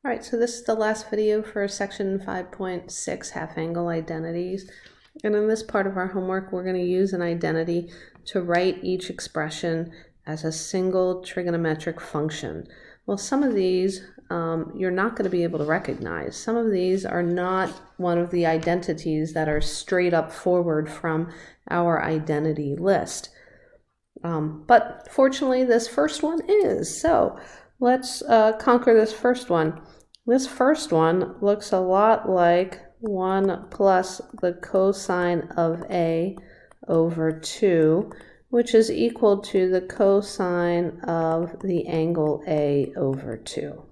All right, so this is the last video for section 5.6, half-angle identities. And in this part of our homework, we're going to use an identity to write each expression as a single trigonometric function. Well, some of these you're not going to be able to recognize. Some of these are not one of the identities that are straight up forward from our identity list. But fortunately, this first one is. So let's conquer this first one. This first one looks a lot like 1 plus the cosine of A over 2, which is equal to the cosine of the angle A over 2.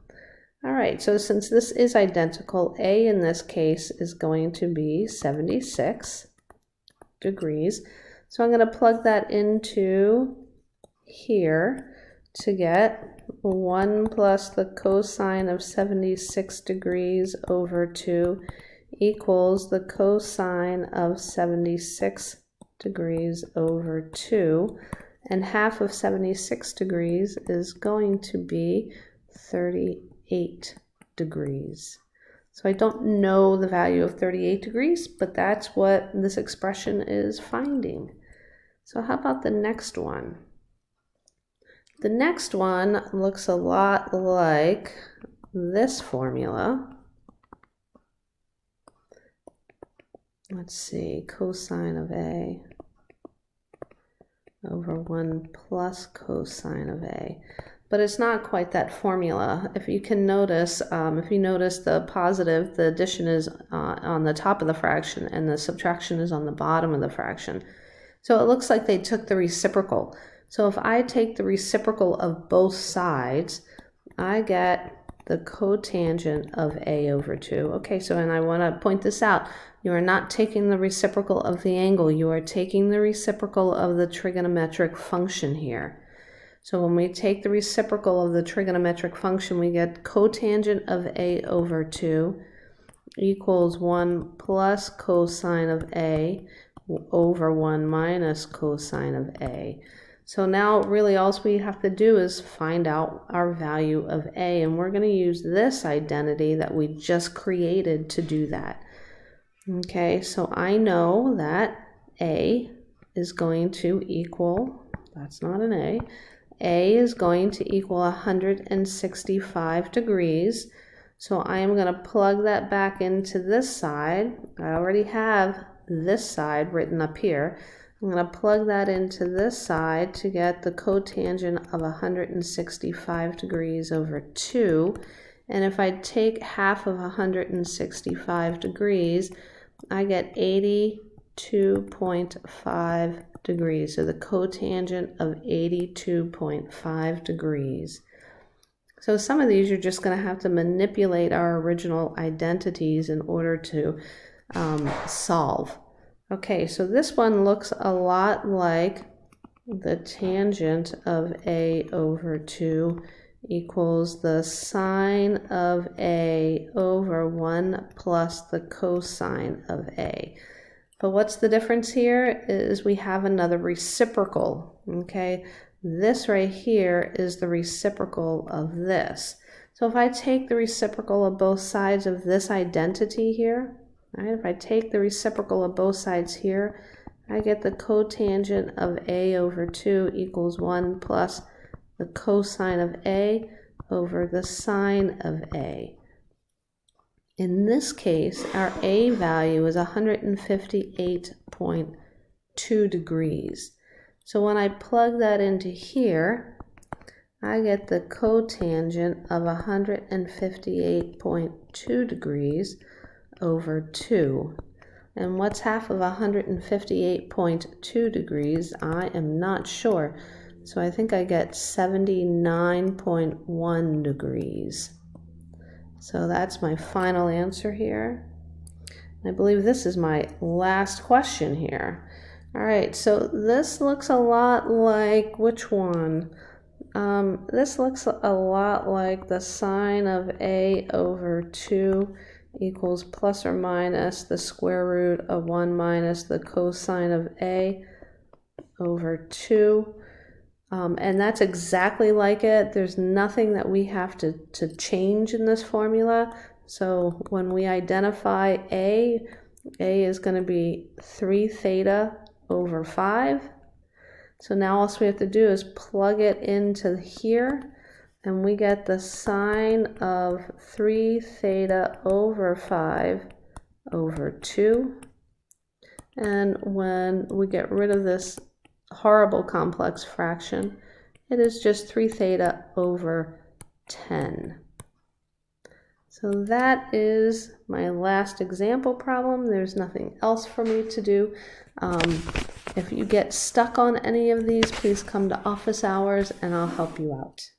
All right, so since this is identical, A in this case is going to be 76 degrees. So I'm going to plug that into here to get 1 plus the cosine of 76 degrees over 2 equals the cosine of 76 degrees over 2. And half of 76 degrees is going to be 38 degrees. So I don't know the value of 38 degrees, but that's what this expression is finding. So how about the next one? The next one looks a lot like this formula. Let's see, cosine of A over 1 plus cosine of A. But it's not quite that formula. If you can notice, if you notice the positive, the addition is on the top of the fraction and the subtraction is on the bottom of the fraction. So it looks like they took the reciprocal. So if I take the reciprocal of both sides, I get the cotangent of A over 2. Okay, so and I want to point this out. You are not taking the reciprocal of the angle. You are taking the reciprocal of the trigonometric function here. So when we take the reciprocal of the trigonometric function, we get cotangent of A over 2 equals 1 plus cosine of A over 1 minus cosine of A. So now really all we have to do is find out our value of A, and we're going to use this identity that we just created to do that. Okay, so I know that A is going to equal, that's not an A is going to equal 165 degrees. So I am going to plug that back into this side. I already have this side written up here. I'm going to plug that into this side to get the cotangent of 165 degrees over 2. And if I take half of 165 degrees, I get 82.5 degrees. So the cotangent of 82.5 degrees. So some of these you're just going to have to manipulate our original identities in order to solve. Okay, so this one looks a lot like the tangent of A over 2 equals the sine of A over 1 plus the cosine of A. But what's the difference here is we have another reciprocal, okay? This right here is the reciprocal of this. So if I take the reciprocal of both sides of this identity here, right, if I take the reciprocal of both sides here, I get the cotangent of A over 2 equals 1 plus the cosine of A over the sine of A. In this case, our A value is 158.2 degrees. So when I plug that into here, I get the cotangent of 158.2 degrees over 2. And what's half of 158.2 degrees? I am not sure. So I think I get 79.1 degrees. So that's my final answer here. I believe this is my last question here. All right, so this looks a lot like which one? This looks a lot like the sine of A over 2 equals plus or minus the square root of 1 minus the cosine of A over 2. And that's exactly like it. There's nothing that we have to change in this formula. So when we identify A is going to be 3 theta over 5. So now all we have to do is plug it into here, and we get the sine of 3 theta over 5 over 2. And when we get rid of this horrible complex fraction, it is just 3 theta over 10. So that is my last example problem. There's nothing else for me to do. If you get stuck on any of these, please come to office hours and I'll help you out.